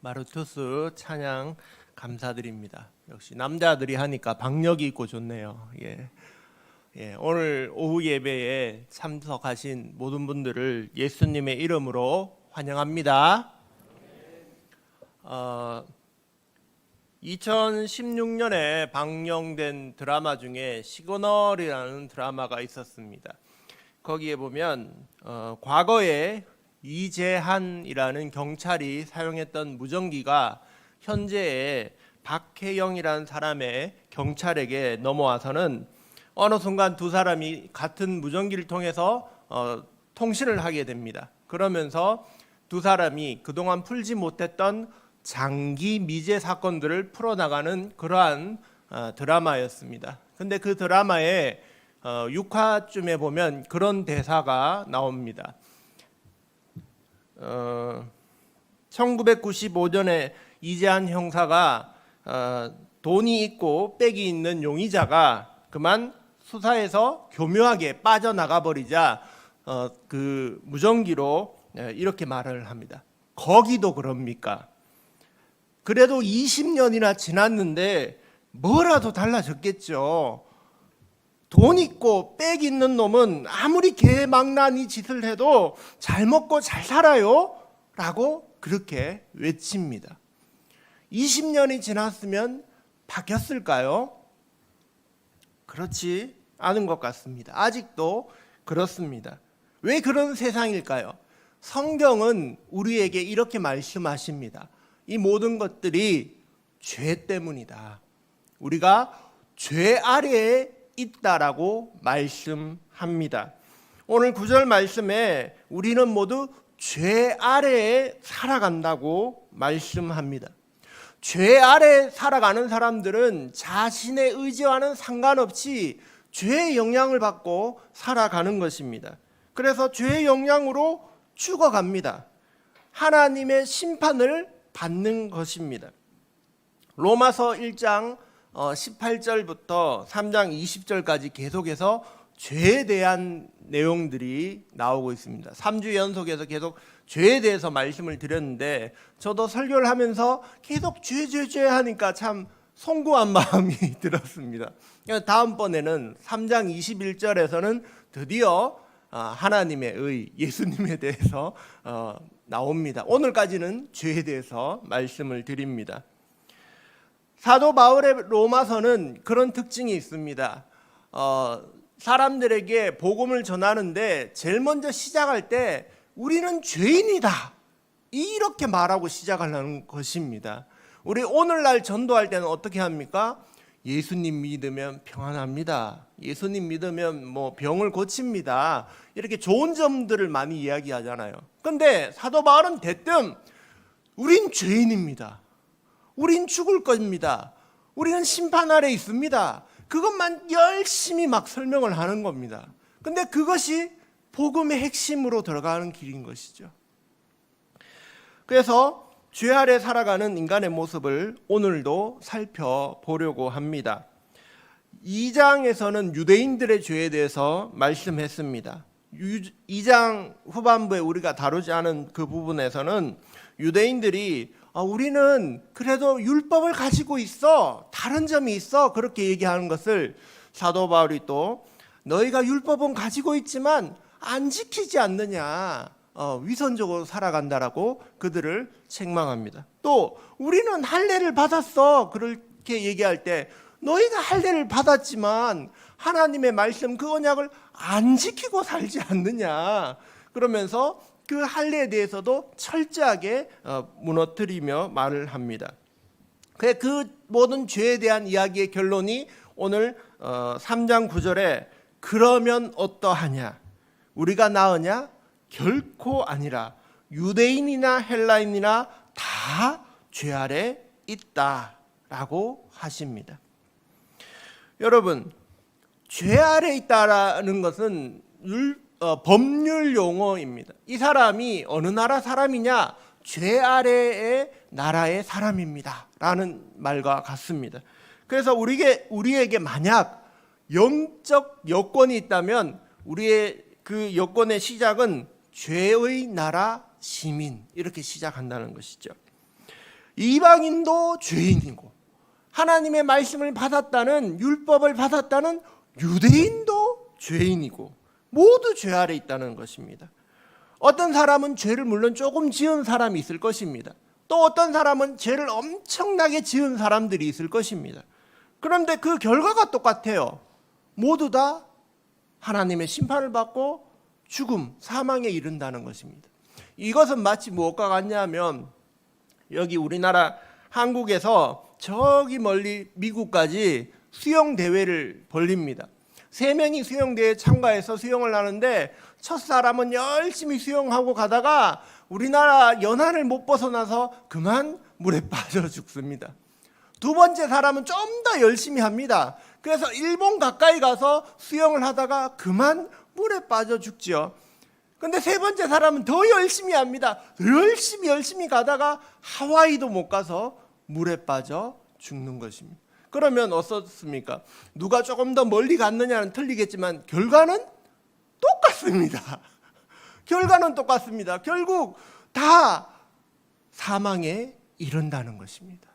마르투스 찬양 감사드립니다. 역시 남자들이 하니까 박력이 있고 좋네요. 오늘 오후 예배에 참석하신 모든 분들을 예수님의 이름으로 환영합니다. 2016년에 방영된 드라마 중에 시그널이라는 드라마가 있었습니다. 거기에 보면 과거에 이재한이라는 경찰이 사용했던 무전기가 현재의 박혜영이라는 사람의 경찰에게 넘어와서는 어느 순간 두 사람이 같은 무전기를 통해서 통신을 하게 됩니다. 그러면서 두 사람이 그동안 풀지 못했던 장기 미제 사건들을 풀어나가는 그러한 드라마였습니다. 근데 그 드라마의 6화쯤에 보면 그런 대사가 나옵니다. 1995년에 이재한 형사가 돈이 있고 백이 있는 용의자가 그만 수사에서 교묘하게 빠져나가 버리자 그 무전기로 이렇게 말을 합니다. 거기도 그럽니까? 그래도 20년이나 지났는데 뭐라도 달라졌겠죠. 돈 있고 백 있는 놈은 아무리 개망나니 짓을 해도 잘 먹고 잘 살아요 라고 그렇게 외칩니다. 20년이 지났으면 바뀌었을까요? 그렇지 않은 것 같습니다. 아직도 그렇습니다. 왜 그런 세상일까요? 성경은 우리에게 이렇게 말씀하십니다. 이 모든 것들이 죄 때문이다. 우리가 죄 아래에 있다라고 말씀합니다. 오늘 9절 말씀에 우리는 모두 죄 아래에 살아간다고 말씀합니다. 죄 아래 살아가는 사람들은 자신의 의지와는 상관없이 죄의 영향을 받고 살아가는 것입니다. 그래서 죄의 영향으로 죽어갑니다. 하나님의 심판을 받는 것입니다. 로마서 1장 18절부터 3장 20절까지 계속해서 죄에 대한 내용들이 나오고 있습니다. 3주 연속해서 계속 죄에 대해서 말씀을 드렸는데 저도 설교를 하면서 계속 죄 하니까 참 송구한 마음이 들었습니다. 다음번에는 3장 21절에서는 드디어 하나님의 의, 예수님에 대해서 나옵니다. 오늘까지는 죄에 대해서 말씀을 드립니다. 사도 바울의 로마서는 그런 특징이 있습니다. 사람들에게 복음을 전하는데 제일 먼저 시작할 때 우리는 죄인이다 이렇게 말하고 시작하는 것입니다. 우리 오늘날 전도할 때는 어떻게 합니까? 예수님 믿으면 평안합니다. 예수님 믿으면 뭐 병을 고칩니다. 이렇게 좋은 점들을 많이 이야기하잖아요. 근데 사도 바울은 대뜸 우린 죄인입니다. 우린 죽을 겁니다. 우리는 심판 아래 있습니다. 그것만 열심히 막 설명을 하는 겁니다. 근데 그것이 복음의 핵심으로 들어가는 길인 것이죠. 그래서 죄 아래 살아가는 인간의 모습을 오늘도 살펴보려고 합니다. 2장에서는 유대인들의 죄에 대해서 말씀했습니다. 2장 후반부에 우리가 다루지 않은 그 부분에서는 유대인들이 우리는 그래도 율법을 가지고 있어, 다른 점이 있어, 그렇게 얘기하는 것을 사도 바울이 또 너희가 율법은 가지고 있지만 안 지키지 않느냐, 위선적으로 살아간다라고 그들을 책망합니다. 또 우리는 할례를 받았어, 그렇게 얘기할 때 너희가 할례를 받았지만 하나님의 말씀 그 언약을 안 지키고 살지 않느냐, 그러면서 그 할례에 대해서도 철저하게 무너뜨리며 말을 합니다. 그 모든 죄에 대한 이야기의 결론이 오늘 3장 9절에 그러면 어떠하냐, 우리가 나으냐? 결코 아니라 유대인이나 헬라인이나 다 죄 아래 있다라고 하십니다. 여러분, 죄 아래 있다라는 것은 법률 용어입니다. 이 사람이 어느 나라 사람이냐? 죄 아래의 나라의 사람입니다 라는 말과 같습니다. 그래서 우리에게 만약 영적 여건이 있다면 우리의 그 여건의 시작은 죄의 나라 시민, 이렇게 시작한다는 것이죠. 이방인도 죄인이고 하나님의 말씀을 받았다는 율법을 받았다는 유대인도 죄인이고 모두 죄 아래 있다는 것입니다. 어떤 사람은 죄를 물론 조금 지은 사람이 있을 것입니다. 또 어떤 사람은 죄를 엄청나게 지은 사람들이 있을 것입니다. 그런데 그 결과가 똑같아요. 모두 다 하나님의 심판을 받고 죽음, 사망에 이른다는 것입니다. 이것은 마치 무엇과 같냐면 여기 우리나라 한국에서 저기 멀리 미국까지 수영대회를 벌립니다. 3명이 수영대회에 참가해서 수영을 하는데 첫 사람은 열심히 수영하고 가다가 우리나라 연안을 못 벗어나서 그만 물에 빠져 죽습니다. 두 번째 사람은 좀 더 열심히 합니다. 그래서 일본 가까이 가서 수영을 하다가 그만 물에 빠져 죽죠. 근데 세 번째 사람은 더 열심히 합니다. 열심히 가다가 하와이도 못 가서 물에 빠져 죽는 것입니다. 그러면 어떻습니까? 누가 조금 더 멀리 갔느냐는 틀리겠지만 결과는 똑같습니다. 결과는 똑같습니다. 결국 다 사망에 이른다는 것입니다.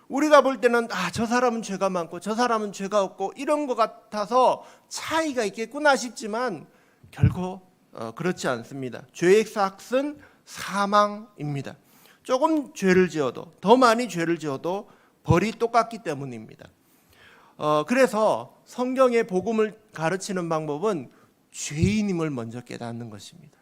우리가 볼 때는 저 사람은 죄가 많고 저 사람은 죄가 없고 이런 것 같아서 차이가 있겠구나 싶지만 결코 그렇지 않습니다. 죄의 삭은 사망입니다. 조금 죄를 지어도 더 많이 죄를 지어도 벌이 똑같기 때문입니다. 그래서 성경의 복음을 가르치는 방법은 죄인임을 먼저 깨닫는 것입니다.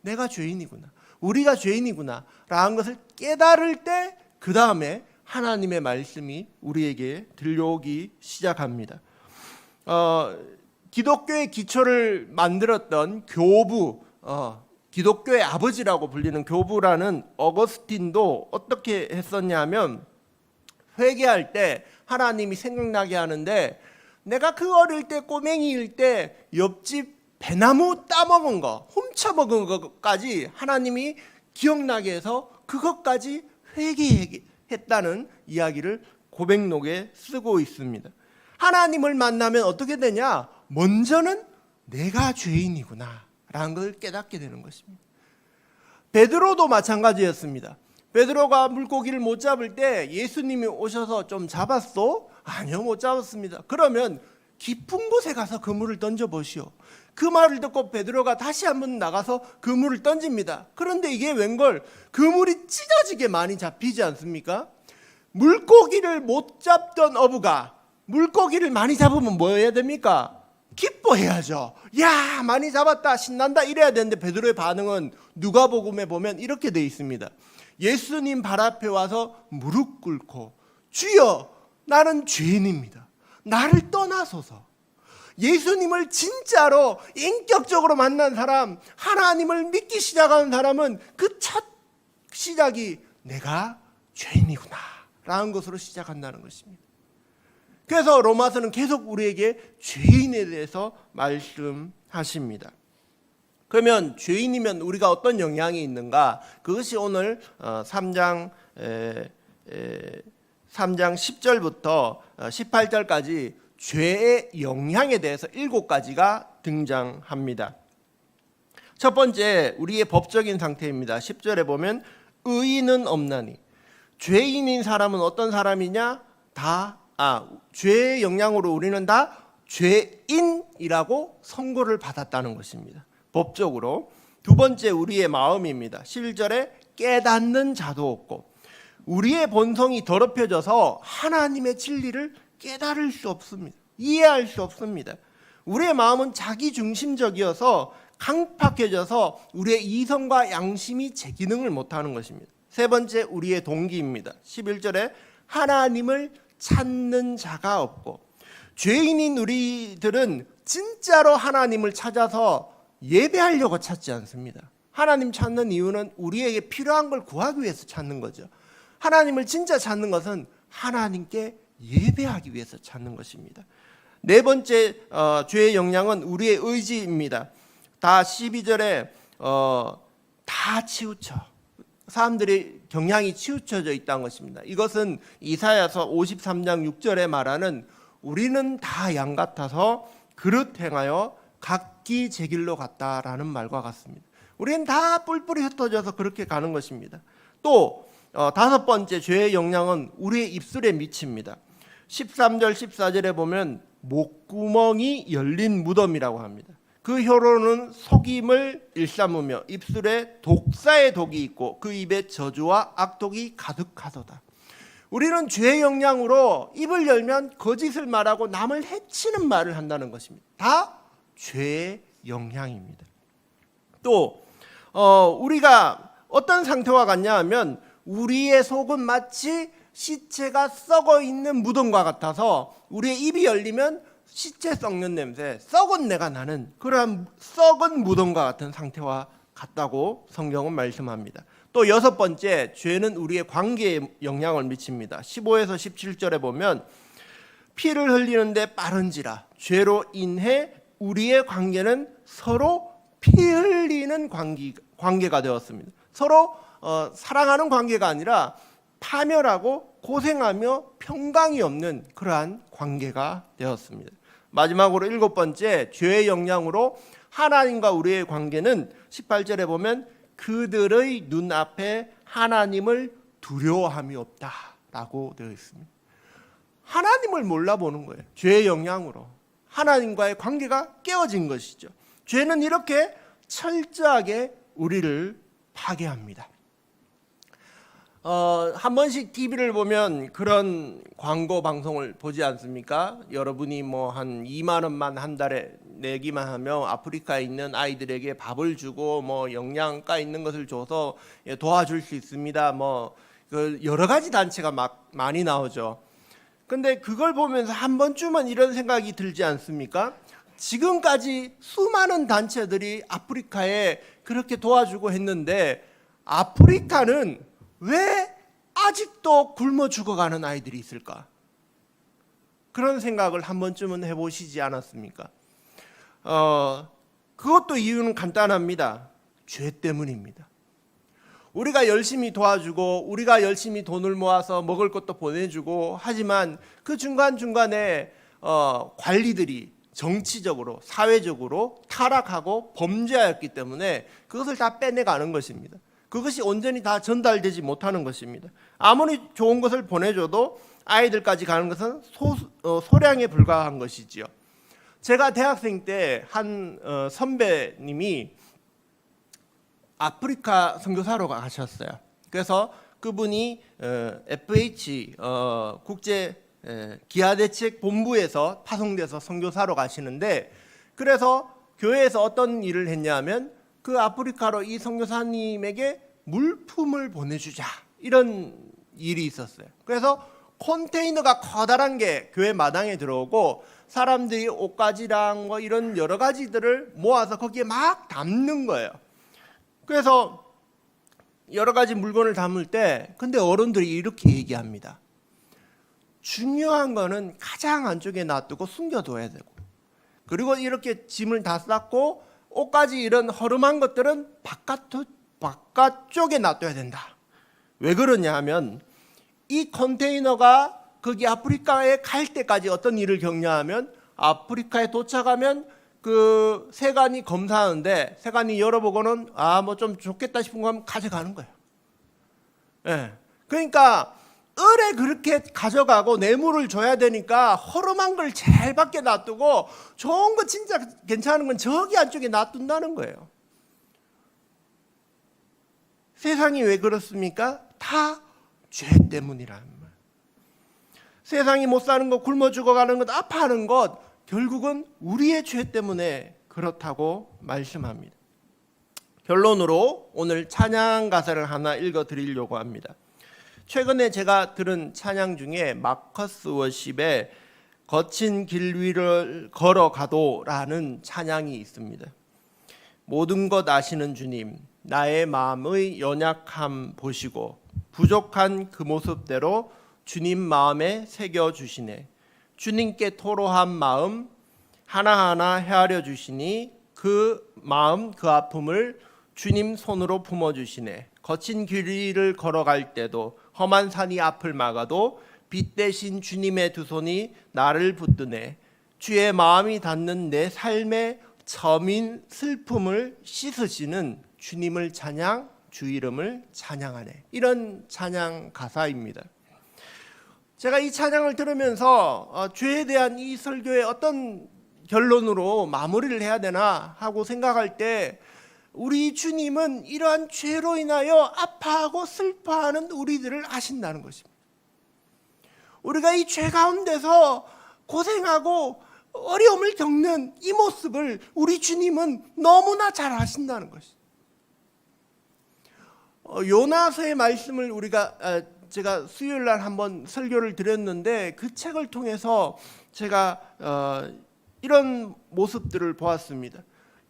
내가 죄인이구나, 우리가 죄인이구나 라는 것을 깨달을 때 그 다음에 하나님의 말씀이 우리에게 들려오기 시작합니다. 기독교의 기초를 만들었던 교부, 기독교의 아버지라고 불리는 교부라는 어거스틴도 어떻게 했었냐면 회개할 때 하나님이 생각나게 하는데 내가 그 어릴 때 꼬맹이일 때 옆집 배나무 따먹은 거, 훔쳐먹은 것까지 하나님이 기억나게 해서 그것까지 회개했다는 이야기를 고백록에 쓰고 있습니다. 하나님을 만나면 어떻게 되냐? 먼저는 내가 죄인이구나 라는 걸 깨닫게 되는 것입니다. 베드로도 마찬가지였습니다. 베드로가 물고기를 못 잡을 때 예수님이 오셔서 좀 잡았어? 아니요, 못 잡았습니다. 그러면 깊은 곳에 가서 그물을 던져보시오. 그 말을 듣고 베드로가 다시 한번 나가서 그물을 던집니다. 그런데 이게 웬걸 그물이 찢어지게 많이 잡히지 않습니까? 물고기를 못 잡던 어부가 물고기를 많이 잡으면 뭐 해야 됩니까? 기뻐해야죠. 야, 많이 잡았다, 신난다 이래야 되는데 베드로의 반응은 누가복음에 보면 이렇게 돼 있습니다. 예수님 발 앞에 와서 무릎 꿇고 주여, 나는 죄인입니다. 나를 떠나소서. 예수님을 진짜로 인격적으로 만난 사람, 하나님을 믿기 시작하는 사람은 그 첫 시작이 내가 죄인이구나 라는 것으로 시작한다는 것입니다. 그래서 로마서는 계속 우리에게 죄인에 대해서 말씀하십니다. 그러면 죄인이면 우리가 어떤 영향이 있는가? 그것이 오늘 3장 10절부터 18절까지 죄의 영향에 대해서 7가지가 등장합니다. 첫 번째, 우리의 법적인 상태입니다. 10절에 보면 의인은 없나니. 죄인인 사람은 어떤 사람이냐? 죄의 영향으로 우리는 다 죄인이라고 선고를 받았다는 것입니다. 법적으로. 두 번째, 우리의 마음입니다. 11절에 깨닫는 자도 없고, 우리의 본성이 더럽혀져서 하나님의 진리를 깨달을 수 없습니다. 이해할 수 없습니다. 우리의 마음은 자기중심적이어서 강팍해져서 우리의 이성과 양심이 제 기능을 못하는 것입니다. 세 번째, 우리의 동기입니다. 11절에 하나님을 찾는 자가 없고, 죄인인 우리들은 진짜로 하나님을 찾아서 예배하려고 찾지 않습니다. 하나님 찾는 이유는 우리에게 필요한 걸 구하기 위해서 찾는 거죠. 하나님을 진짜 찾는 것은 하나님께 예배하기 위해서 찾는 것입니다. 네 번째 죄의 영향은 우리의 의지입니다. 다 12절에 다 치우쳐. 사람들이 경향이 치우쳐져 있다는 것입니다. 이것은 이사야서 53장 6절에 말하는 우리는 다 양 같아서 그릇 행하여 각기 제 길로 갔다라는 말과 같습니다. 우리는 다 뿔뿔이 흩어져서 그렇게 가는 것입니다. 또 다섯 번째 죄의 영향은 우리의 입술에 미칩니다. 13절 14절에 보면 목구멍이 열린 무덤이라고 합니다. 그 혀로는 속임을 일삼으며 입술에 독사의 독이 있고 그 입에 저주와 악독이 가득하도다. 우리는 죄의 영향으로 입을 열면 거짓을 말하고 남을 해치는 말을 한다는 것입니다. 다 죄의 영향입니다. 또 우리가 어떤 상태와 같냐 하면 우리의 속은 마치 시체가 썩어 있는 무덤과 같아서 우리의 입이 열리면 시체 썩는 냄새, 썩은 내가 나는 그러한 썩은 무덤과 같은 상태와 같다고 성경은 말씀합니다. 또 여섯 번째, 죄는 우리의 관계에 영향을 미칩니다. 15에서 17절에 보면 피를 흘리는데 빠른지라 죄로 인해 우리의 관계는 서로 피 흘리는 관계가 되었습니다. 서로 사랑하는 관계가 아니라 파멸하고 고생하며 평강이 없는 그러한 관계가 되었습니다. 마지막으로 일곱 번째, 죄의 영향으로 하나님과 우리의 관계는 18절에 보면 그들의 눈앞에 하나님을 두려워함이 없다라고 되어 있습니다. 하나님을 몰라보는 거예요. 죄의 영향으로 하나님과의 관계가 깨어진 것이죠. 죄는 이렇게 철저하게 우리를 파괴합니다. 한 번씩 TV를 보면 그런 광고 방송을 보지 않습니까? 여러분이 뭐 한 2만 원만 한 달에 내기만 하면 아프리카에 있는 아이들에게 밥을 주고 뭐 영양가 있는 것을 줘서 도와줄 수 있습니다. 뭐 그 여러 가지 단체가 막 많이 나오죠. 근데 그걸 보면서 한 번쯤은 이런 생각이 들지 않습니까? 지금까지 수많은 단체들이 아프리카에 그렇게 도와주고 했는데 아프리카는 왜 아직도 굶어 죽어가는 아이들이 있을까? 그런 생각을 한 번쯤은 해보시지 않았습니까? 그것도 이유는 간단합니다. 죄 때문입니다. 우리가 열심히 도와주고 우리가 열심히 돈을 모아서 먹을 것도 보내주고 하지만 그 중간중간에 관리들이 정치적으로 사회적으로 타락하고 범죄하였기 때문에 그것을 다 빼내가는 것입니다. 그것이 온전히 다 전달되지 못하는 것입니다. 아무리 좋은 것을 보내줘도 아이들까지 가는 것은 소량에 불과한 것이지요. 제가 대학생 때 한 선배님이 아프리카 선교사로 가셨어요. 그래서 그분이 FH 국제 기아대책 본부에서 파송돼서 선교사로 가시는데, 그래서 교회에서 어떤 일을 했냐면 그 아프리카로 이 선교사님에게 물품을 보내주자 이런 일이 있었어요. 그래서 컨테이너가 커다란 게 교회 마당에 들어오고 사람들이 옷가지랑 뭐 이런 여러 가지들을 모아서 거기에 막 담는 거예요. 그래서 여러 가지 물건을 담을 때 근데 어른들이 이렇게 얘기합니다. 중요한 거는 가장 안쪽에 놔두고 숨겨둬야 되고, 그리고 이렇게 짐을 다 쌌고 옷가지 이런 허름한 것들은 바깥쪽에 놔둬야 된다. 왜 그러냐 하면 이 컨테이너가 거기 아프리카에 갈 때까지 어떤 일을 겪냐하면 아프리카에 도착하면 그 세관이 검사하는데 세관이 열어보고는 뭐 좀 좋겠다 싶은 거 하면 가져가는 거예요. 예. 그러니까 을에 그렇게 가져가고 뇌물을 줘야 되니까 허름한 걸 제일 밖에 놔두고 좋은 거 진짜 괜찮은 건 저기 안쪽에 놔둔다는 거예요. 세상이 왜 그렇습니까? 다 죄 때문이라는 말. 세상이 못 사는 것, 굶어 죽어가는 것, 아파하는 것, 결국은 우리의 죄 때문에 그렇다고 말씀합니다. 결론으로 오늘 찬양 가사를 하나 읽어 드리려고 합니다. 최근에 제가 들은 찬양 중에 마커스 워십의 거친 길 위를 걸어가도라는 찬양이 있습니다. 모든 것 아시는 주님, 나의 마음의 연약함 보시고 부족한 그 모습대로 주님 마음에 새겨주시네. 주님께 토로한 마음 하나하나 헤아려 주시니 그 마음 그 아픔을 주님 손으로 품어주시네. 거친 길 위를 걸어갈 때도 험한 산이 앞을 막아도 빛 대신 주님의 두 손이 나를 붙드네. 주의 마음이 닿는 내 삶의 점인 슬픔을 씻으시는 주님을 찬양 주 이름을 찬양하네. 이런 찬양 가사입니다. 제가 이 찬양을 들으면서 죄에 대한 이 설교의 어떤 결론으로 마무리를 해야 되나 하고 생각할 때 우리 주님은 이러한 죄로 인하여 아파하고 슬퍼하는 우리들을 아신다는 것입니다. 우리가 이 죄 가운데서 고생하고 어려움을 겪는 이 모습을 우리 주님은 너무나 잘 아신다는 것입니다. 요나서의 말씀을 제가 수요일 날 한번 설교를 드렸는데 그 책을 통해서 제가 이런 모습들을 보았습니다.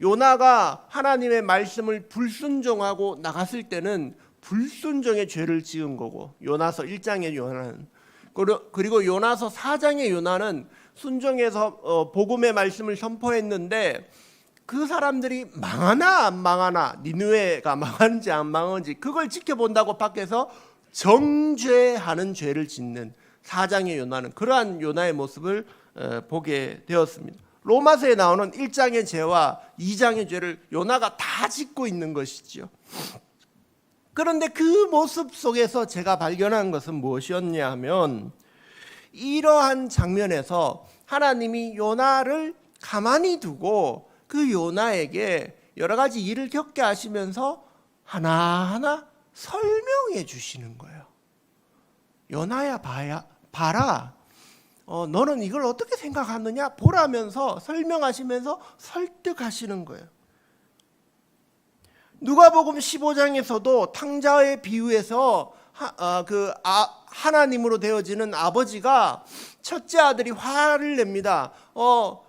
요나가 하나님의 말씀을 불순종하고 나갔을 때는 불순종의 죄를 지은 거고, 요나서 1장의 요나는, 그리고 요나서 4장의 요나는 순종해서 복음의 말씀을 선포했는데 그 사람들이 망하나 안 망하나, 니느웨가 망하는지 안 망하는지 그걸 지켜본다고 밖에서 정죄하는 죄를 짓는 4장의 요나는 그러한 요나의 모습을 보게 되었습니다. 로마서에 나오는 1장의 죄와 2장의 죄를 요나가 다 짓고 있는 것이지요. 그런데 그 모습 속에서 제가 발견한 것은 무엇이었냐 하면, 이러한 장면에서 하나님이 요나를 가만히 두고 그 요나에게 여러 가지 일을 겪게 하시면서 하나하나 설명해 주시는 거예요. 요나야 봐라. 너는 이걸 어떻게 생각하느냐 보라면서 설명하시면서 설득하시는 거예요. 누가복음 15장에서도 탕자의 비유에서 하나님으로 되어지는 아버지가 첫째 아들이 화를 냅니다.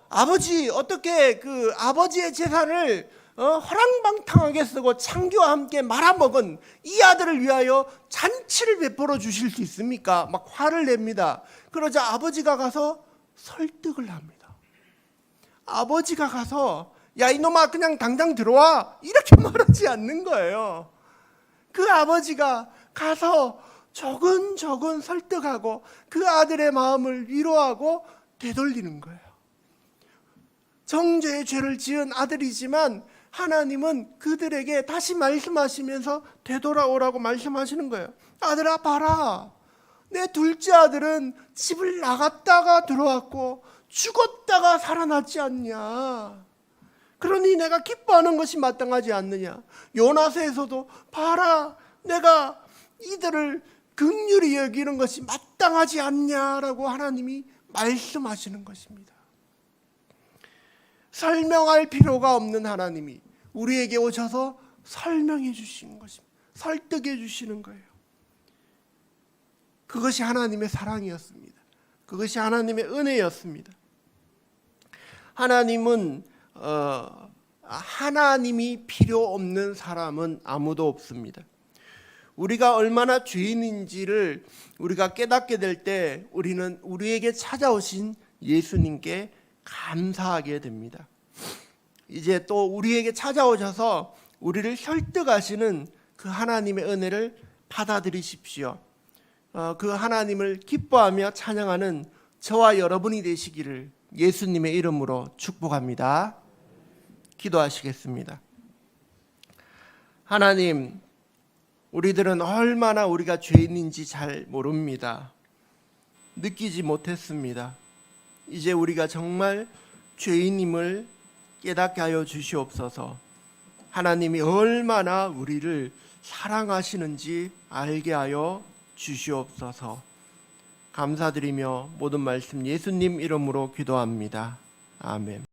아버지, 어떻게 그 아버지의 재산을 허랑방탕하게 쓰고 창기와 함께 말아먹은 이 아들을 위하여 잔치를 베풀어 주실 수 있습니까? 막 화를 냅니다. 그러자 아버지가 가서 설득을 합니다. 아버지가 가서 야 이놈아 그냥 당장 들어와 이렇게 말하지 않는 거예요. 그 아버지가 가서 조근조근 설득하고 그 아들의 마음을 위로하고 되돌리는 거예요. 정죄의 죄를 지은 아들이지만 하나님은 그들에게 다시 말씀하시면서 되돌아오라고 말씀하시는 거예요. 아들아 봐라, 내 둘째 아들은 집을 나갔다가 들어왔고 죽었다가 살아났지 않냐. 그러니 내가 기뻐하는 것이 마땅하지 않느냐. 요나서에서도 봐라, 내가 이들을 긍휼히 여기는 것이 마땅하지 않냐라고 하나님이 말씀하시는 것입니다. 설명할 필요가 없는 하나님이 우리에게 오셔서 설명해 주시는 것입니다. 설득해 주시는 거예요. 그것이 하나님의 사랑이었습니다. 그것이 하나님의 은혜였습니다. 하나님은 하나님이 필요 없는 사람은 아무도 없습니다. 우리가 얼마나 죄인인지를 우리가 깨닫게 될 때 우리는 우리에게 찾아오신 예수님께 감사하게 됩니다. 이제 또 우리에게 찾아오셔서 우리를 설득하시는 그 하나님의 은혜를 받아들이십시오. 그 하나님을 기뻐하며 찬양하는 저와 여러분이 되시기를 예수님의 이름으로 축복합니다. 기도하시겠습니다. 하나님, 우리들은 얼마나 우리가 죄인인지 잘 모릅니다. 느끼지 못했습니다. 이제 우리가 정말 죄인임을 깨닫게 하여 주시옵소서. 하나님이 얼마나 우리를 사랑하시는지 알게 하여 주시옵소서. 감사드리며 모든 말씀 예수님 이름으로 기도합니다. 아멘.